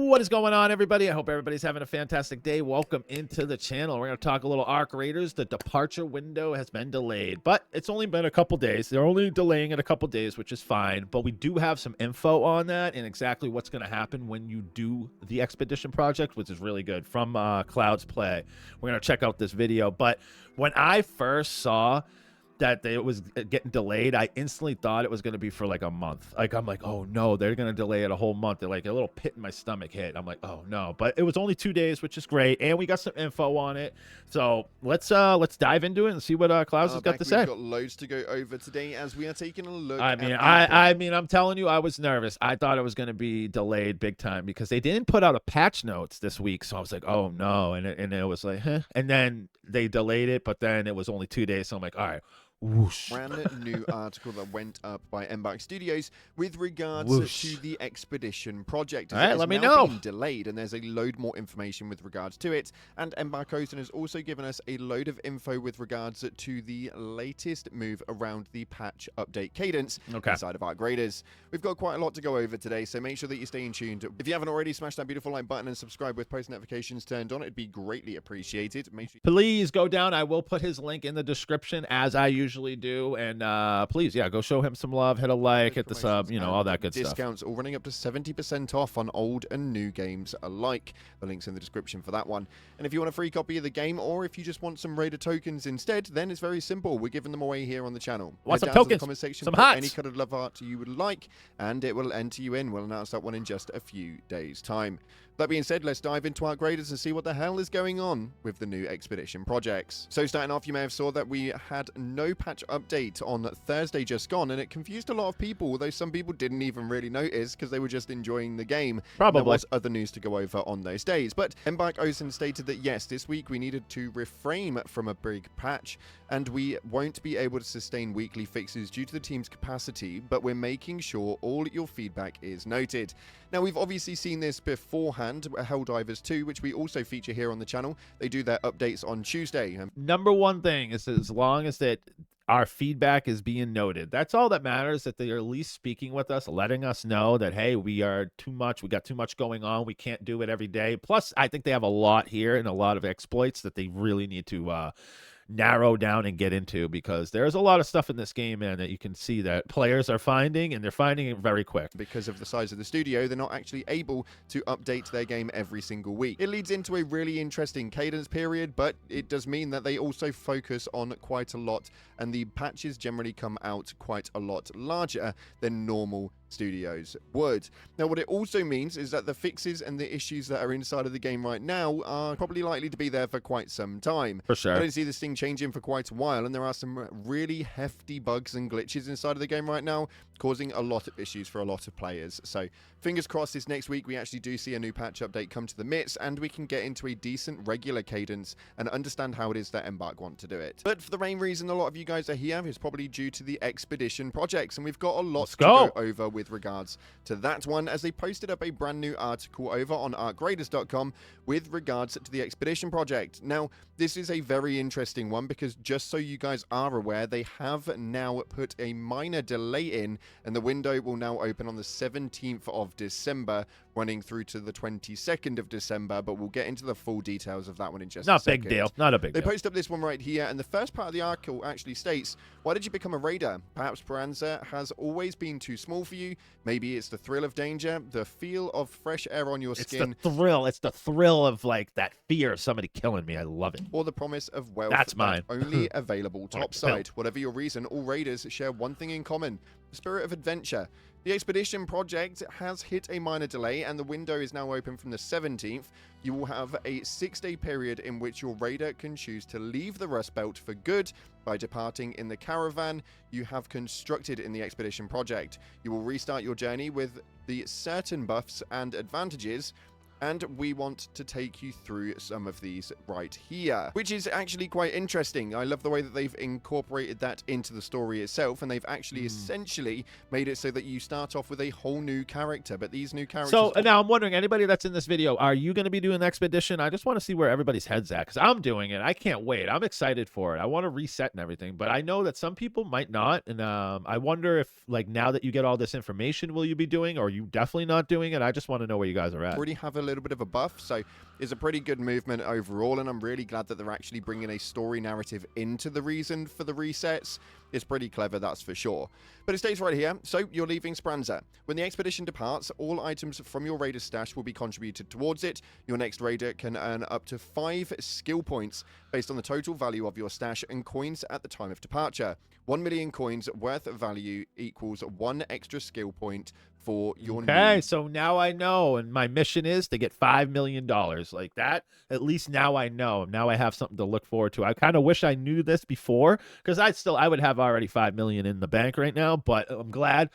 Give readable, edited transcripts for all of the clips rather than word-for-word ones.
What is going on, everybody? I hope everybody's having a fantastic day. Welcome into the channel. We're going to talk a little Arc Raiders. The departure window has been delayed, but it's only been a couple days. They're only delaying it a couple days, which is fine, but we do have some info on that and exactly what's going to happen when you do the expedition project, which is really good, from Cloud's Play. We're going to check out this video, but when I first saw that it was getting delayed, I instantly thought it was going to be for like a month. Like, I'm like, oh no, they're going to delay it a whole month. They're like, a little pit in my stomach hit. I'm like, oh no, but it was only 2 days, which is great, and we got some info on it. So let's dive into it and see what Klaus has got to say. We've got loads to go over today as we are taking a look. I mean, I'm telling you, I was nervous. I thought it was going to be delayed big time because they didn't put out a patch notes this week. So I was like, oh no, and it was like, huh. And then they delayed it, but then it was only 2 days. So I'm like, all right. Whoosh. Brand new article that went up by Embark Studios with regards to the expedition project. All right, let me know. Been delayed, and there's a load more information with regards to it. And Embark Ocean has also given us a load of info with regards to the latest move around the patch update cadence inside of Arc Raiders. We've got quite a lot to go over today, so make sure that you're staying tuned. If you haven't already, smash that beautiful like button and subscribe with post notifications turned on. It'd be greatly appreciated. Make sure please go down. I will put his link in the description as I usually do, and please, yeah, go show him some love, hit a like, hit the sub, you know, all that good stuff. Discounts all running up to 70% off on old and new games alike. The link's in the description for that one. And if you want a free copy of the game, or if you just want some Raider tokens instead, then it's very simple. We're giving them away here on the channel. Want some tokens? Comment section, some hearts. Any colored love art you would like, and it will enter you in. We'll announce that one in just a few days' time. That being said, let's dive into Arc Raiders and see what the hell is going on with the new expedition projects. So starting off, you may have saw that we had no patch update on Thursday just gone, and it confused a lot of people, although some people didn't even really notice because they were just enjoying the game. Probably. There was other news to go over on those days. But Embark Ocean stated that yes, this week we needed to refrain from a big patch, and we won't be able to sustain weekly fixes due to the team's capacity, but we're making sure all your feedback is noted. Now, we've obviously seen this beforehand, Helldivers 2, which we also feature here on the channel. They do their updates on Tuesday. Number one thing is, as long as that our feedback is being noted, that's all that matters, that they are at least speaking with us, letting us know that, hey, we are too much, we got too much going on, we can't do it every day. Plus, I think they have a lot here and a lot of exploits that they really need to narrow down and get into, because there's a lot of stuff in this game, man, that you can see that players are finding, and they're finding it very quick. Because of the size of the studio, they're not actually able to update their game every single week. It leads into a really interesting cadence period, but it does mean that they also focus on quite a lot, and the patches generally come out quite a lot larger than normal studios would. Now, what it also means is that the fixes and the issues that are inside of the game right now are probably likely to be there for quite some time. For sure. I don't see this thing changing for quite a while, and there are some really hefty bugs and glitches inside of the game right now, causing a lot of issues for a lot of players. So fingers crossed this next week we actually do see a new patch update come to the midst, and we can get into a decent regular cadence and understand how it is that Embark want to do it. But for the main reason a lot of you guys are here is probably due to the expedition projects, and we've got a lot to go over with regards to that one, as they posted up a brand new article over on arcraiders.com with regards to the expedition project. Now, this is a very interesting one because, just so you guys are aware, they have now put a minor delay in, and the window will now open on the 17th of December, running through to the 22nd of December, but we'll get into the full details of that one in just a second. Not a big deal. Not a big deal. They post up this one right here, and the first part of the article actually states, why did you become a raider? Perhaps Speranza has always been too small for you. Maybe it's the thrill of danger, the feel of fresh air on your skin. It's the thrill. It's the thrill of, like, that fear of somebody killing me. I love it. Or the promise of wealth. That's mine. Only available topside. Whatever your reason, all raiders share one thing in common: the spirit of adventure. The expedition project has hit a minor delay, and the window is now open from the 17th. You will have a 6-day period in which your raider can choose to leave the Rust Belt for good by departing in the caravan you have constructed in the expedition project. You will restart your journey with the certain buffs and advantages And we want to take you through some of these right here, which is actually quite interesting. I love the way that they've incorporated that into the story itself, and they've actually essentially made it so that you start off with a whole new character, but these new characters... So now I'm wondering, anybody that's in this video, are you going to be doing the expedition? I just want to see where everybody's head's at, because I'm doing it. I can't wait. I'm excited for it. I want to reset and everything, but I know that some people might not, and I wonder if, like, now that you get all this information, will you be doing, or are you definitely not doing it? I just want to know where you guys are at. Already have a little bit of a buff, so it's a pretty good movement overall, and I'm really glad that they're actually bringing a story narrative into the reason for the resets. It's pretty clever, that's for sure. But it states right here, so you're leaving Speranza. When the expedition departs, all items from your raider's stash will be contributed towards it. Your next raider can earn up to 5 skill points based on the total value of your stash and coins at the time of departure. 1 million coins worth of value equals 1 extra skill point for your Okay, so now I know, and my mission is to get $5 million. Like that, at least now I know. Now I have something to look forward to. I kind of wish I knew this before, because I would have already $5 million in the bank right now, but I'm glad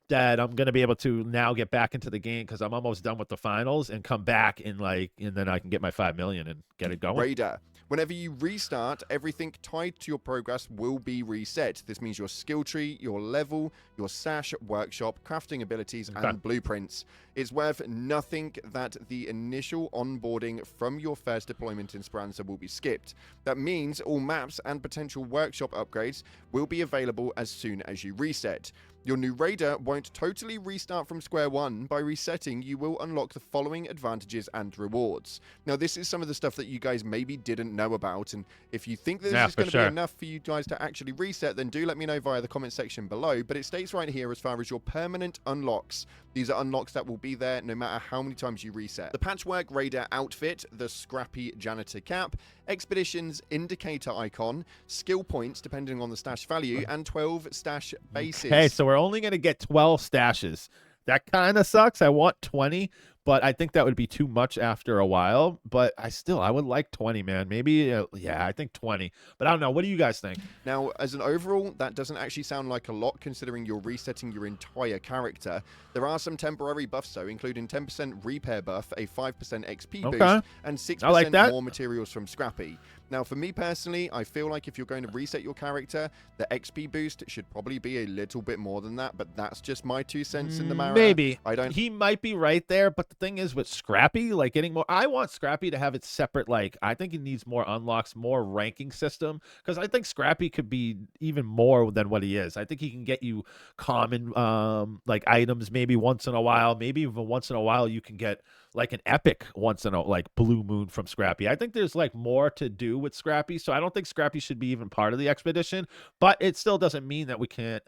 that I'm going to be able to now get back into the game, because I'm almost done with the finals, and come back and then I can get my $5 million and get it going. Raider. Whenever you restart, everything tied to your progress will be reset. This means your skill tree, your level, your stash, workshop, crafting abilities, and blueprints. It's worth nothing that the initial onboarding from your first deployment in Speranza will be skipped. That means all maps and potential workshop upgrades will be available as soon as you reset. Your new raider won't totally restart from square one. By resetting, you will unlock the following advantages and rewards. Now, this is some of the stuff that you guys maybe didn't know about, and if you think that this is going to be enough for you guys to actually reset, then do let me know via the comment section below. But it states right here, as far as your permanent unlocks, these are unlocks that will be there no matter how many times you reset. The Patchwork Raider outfit, the Scrappy Janitor cap, Expeditions indicator icon, skill points depending on the stash value, and 12 stash bases. Okay, so we're only going to get 12 stashes. That kind of sucks. I want 20, but I think that would be too much after a while. But I would like 20, man. Maybe, yeah, I think 20. But I don't know. What do you guys think? Now, as an overall, that doesn't actually sound like a lot, considering you're resetting your entire character. There are some temporary buffs, though, including 10% repair buff, a 5% XP boost, and 6% more materials from Scrappy. Now, for me personally, I feel like if you're going to reset your character, the XP boost should probably be a little bit more than that, but that's just my 2 cents in the matter. Maybe. He might be right there, but the thing is with Scrappy, like getting more, I want Scrappy to have its separate, like, I think he needs more unlocks, more ranking system, because I think Scrappy could be even more than what he is. I think he can get you common, like, items maybe once in a while, maybe even once in a while you can get like an epic once in a, like, Blue Moon from Scrappy. I think there's like more to do with Scrappy, so I don't think Scrappy should be even part of the expedition, but it still doesn't mean that we can't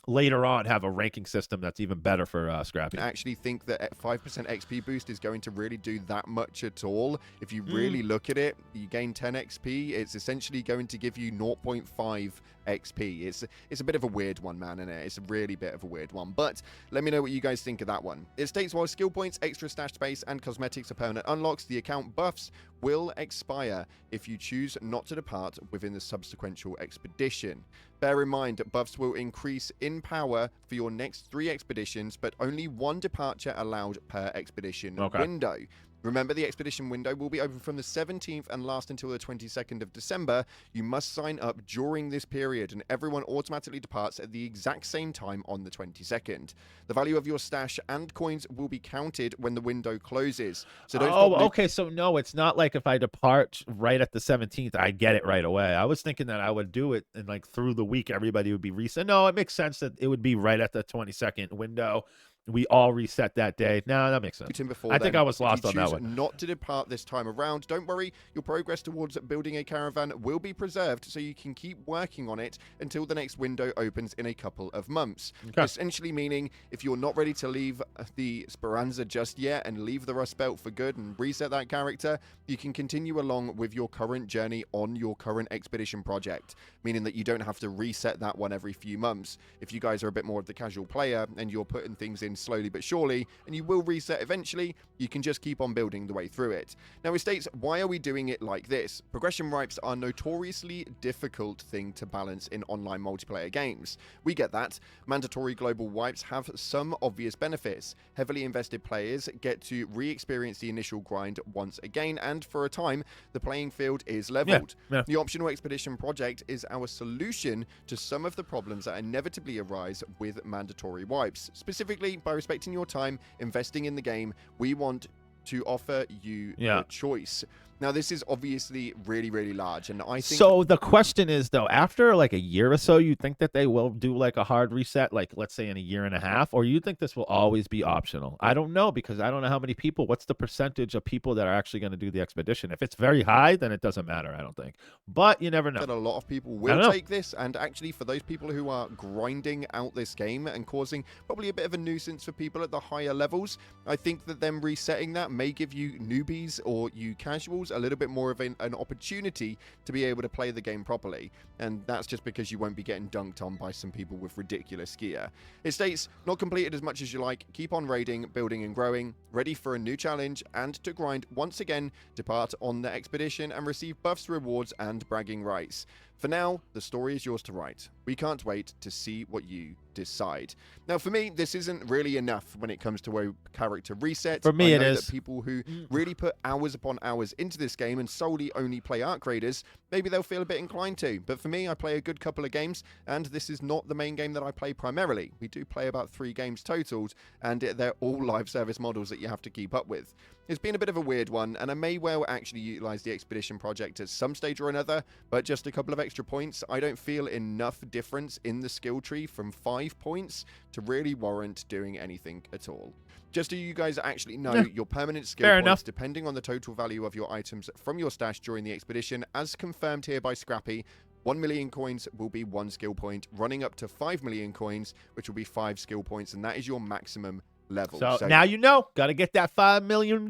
later on have a ranking system that's even better for Scrappy. I actually think that 5% XP boost is going to really do that much at all. If you really look at it, you gain 10 XP. It's essentially going to give you 0.5 XP. It's a bit of a weird one, man, isn't it? It's a really bit of a weird one, but let me know what you guys think of that one. It states, while skill points, extra stash space, and cosmetics are permanent unlocks, the account buffs will expire if you choose not to depart within the subsequent expedition. Bear in mind that buffs will increase in power for your next 3 expeditions, but only 1 departure allowed per expedition window. Remember, the expedition window will be open from the 17th and last until the 22nd of December. You must sign up during this period, and everyone automatically departs at the exact same time on the 22nd. The value of your stash and coins will be counted when the window closes. So don't okay, so no, it's not like if I depart right at the 17th, I get it right away. I was thinking that I would do it, and like through the week, everybody would be reset. No, it makes sense that it would be right at the 22nd window. We all reset that day. No, that makes sense. I think I was lost on that one. Not to depart this time around. Don't worry, your progress towards building a caravan will be preserved, so you can keep working on it until the next window opens in a couple of months. Essentially meaning, if you're not ready to leave the Speranza just yet and leave the Rust Belt for good and reset that character, you can continue along with your current journey on your current expedition project, meaning that you don't have to reset that one every few months. If you guys are a bit more of the casual player and you're putting things in game slowly but surely, and you will reset eventually. You can just keep on building the way through it. Now, it states, why are we doing it like this? Progression wipes are a notoriously difficult thing to balance in online multiplayer games. We get that. Mandatory global wipes have some obvious benefits. Heavily invested players get to re-experience the initial grind once again, and for a time, the playing field is leveled. Yeah. The optional expedition project is our solution to some of the problems that inevitably arise with mandatory wipes. Specifically, by respecting your time, investing in the game, we want to offer you a choice. Now, this is obviously really, really large, and I think... So the question is, though, after like a year or so, you think that they will do like a hard reset, like let's say in a year and a half, or you think this will always be optional? I don't know, because I don't know how many people, what's the percentage of people that are actually going to do the expedition? If it's very high, then it doesn't matter, I don't think. But you never know. That a lot of people will take this, and actually for those people who are grinding out this game and causing probably a bit of a nuisance for people at the higher levels, I think that them resetting that may give you newbies or you casuals a little bit more of an opportunity to be able to play the game properly, and that's just because you won't be getting dunked on by some people with ridiculous gear. It states, not completed as much as you like, keep on raiding, building and growing, ready for a new challenge, and to grind once again, depart on the expedition and receive buffs, rewards and bragging rights. For now, the story is yours to write. We can't wait to see what you decide. Now, for me, this isn't really enough when it comes to a character reset. For me, I it know is. that people who really put hours upon hours into this game and solely only play Arc Raiders, maybe they'll feel a bit inclined to. But for me, I play a good couple of games, and this is not the main game that I play primarily. We do play about 3 games totaled, and they're all live service models that you have to keep up with. It's been a bit of a weird one, and I may well actually utilize the expedition project at some stage or another, but just a couple of extra points. I don't feel enough difference in the skill tree from 5 points to really warrant doing anything at all. Just so you guys actually know, your permanent skill points, depending on the total value of your items from your stash during the expedition, as confirmed here by Scrappy, 1 million coins will be 1 skill point, running up to 5 million coins, which will be 5 skill points, and that is your maximum level. So now you know, got to get that $5 million.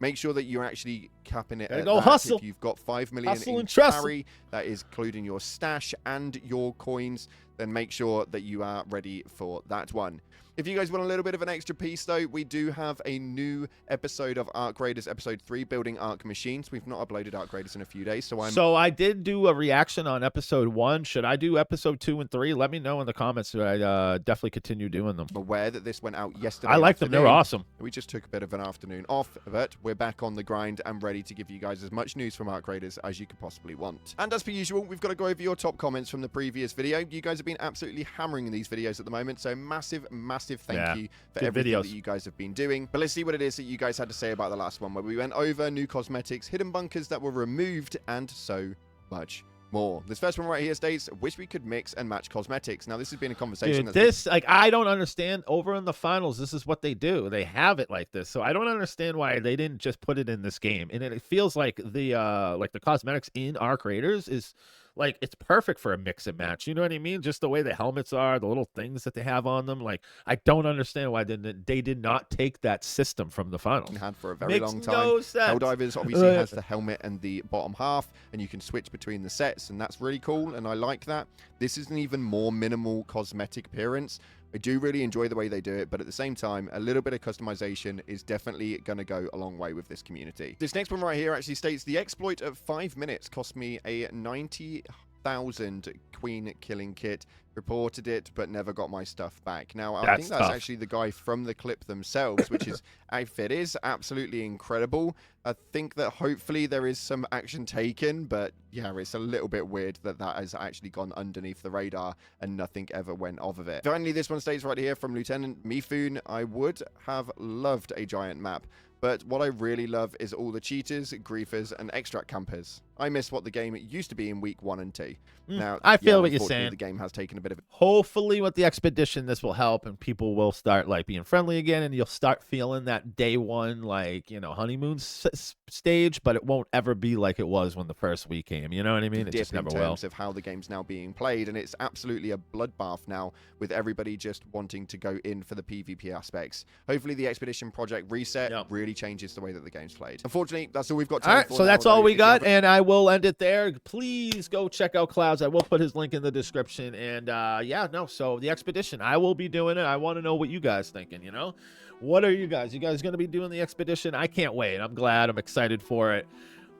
Make sure that you're actually capping it at go that. hustle. If you've got 5 million Hustle in and trust. carry, that is including your stash and your coins, then make sure that you are ready for that one. If you guys want a little bit of an extra piece, though, we do have a new episode of Arc Raiders, episode 3, Building Arc Machines. We've not uploaded Arc Raiders in a few days, so I did do a reaction on episode 1. Should I do episode 2 and 3? Let me know in the comments. I definitely continue doing them. Aware that this went out yesterday. I like them. They're awesome. We just took a bit of an afternoon off, but we're back on the grind and ready to give you guys as much news from Arc Raiders as you could possibly want. And as per usual, we've got to go over your top comments from the previous video. You guys have been absolutely hammering these videos at the moment, so massive thank you for everything that you guys have been doing. But let's see what it is that you guys had to say about the last one, where we went over new cosmetics, hidden bunkers that were removed, and so much more. This first one right here states, wish we could mix and match cosmetics. Now, this has been a conversation. Dude, I don't understand. Over in the finals, this is what they do. They have it like this. So I don't understand why they didn't just put it in this game. And it feels like the cosmetics in Arc Raiders is like, it's perfect for a mix and match. You know what I mean? Just the way the helmets are, the little things that they have on them. Like, I don't understand why they did not take that system from the finals. Had for a very long time. No sense. Helldivers obviously has the helmet and the bottom half, and you can switch between the sets, and that's really cool, and I like that. This is an even more minimal cosmetic appearance. I do really enjoy the way they do it, but at the same time, a little bit of customization is definitely going to go a long way with this community. This next one right here actually states, the exploit of 5 minutes cost me a 90,000 queen killing kit. Reported it, but never got my stuff back. Now, I think that's actually the guy from the clip themselves, which is, it is absolutely incredible. I think that hopefully there is some action taken, but yeah, it's a little bit weird that that has actually gone underneath the radar and nothing ever went off of it. Finally, this one states right here from Lieutenant Mifun, I would have loved a giant map, but what I really love is all the cheaters, griefers, and extract campers. I miss what the game used to be in week 1 and 2. Now, I feel what you're saying. The game has taken a bit of... Hopefully with the expedition, this will help, and people will start like being friendly again, and you'll start feeling that day one, like, you know, honeymoon stage, but it won't ever be like it was when the first week came. You know what I mean? It just never will. In terms of how the game's now being played, and it's absolutely a bloodbath now with everybody just wanting to go in for the PvP aspects. Hopefully the expedition project reset really changes the way that the game's played. Unfortunately, that's all we've got time for. So that's all we got, and I will end it there. Please go check out Clouds. I will put his link in the description. And yeah, no, so the expedition, I will be doing it. I want to know what you guys thinking, you know? What are you guys? You guys going to be doing the expedition? I can't wait. I'm glad. I'm excited for it.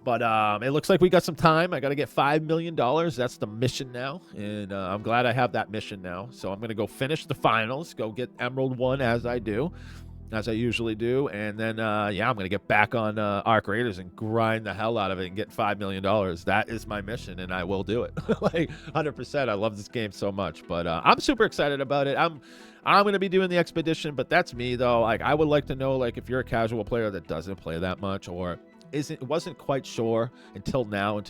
But it looks like we got some time. I got to get $5 million. That's the mission now. And I'm glad I have that mission now. So I'm going to go finish the finals, go get Emerald 1 as I usually do. And then, yeah, I'm going to get back on Arc Raiders and grind the hell out of it and get $5 million. That is my mission, and I will do it. Like, 100%. I love this game so much. But I'm super excited about it. I'm going to be doing the expedition, but that's me, though. Like, I would like to know, like, if you're a casual player that doesn't play that much or wasn't quite sure until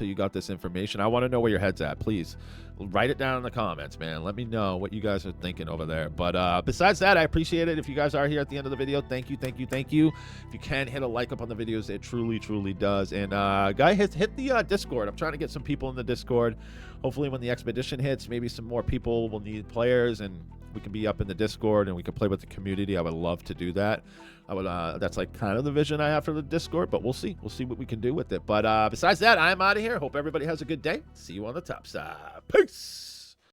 you got this information. I want to know where your head's at. Please write it down in the comments, man. Let me know what you guys are thinking over there. But besides that, I appreciate it. If you guys are here at the end of the video, thank you. If you can hit a like up on the videos, it truly does. And guy, hit the Discord. I'm trying to get some people in the Discord. Hopefully when the expedition hits, maybe some more people will need players and we can be up in the Discord and we can play with the community. I would love to do that. That's like kind of the vision I have for the Discord, but we'll see what we can do with it. But besides that, I'm out of here. Hope everybody has a good day. See you on the top side. Peace.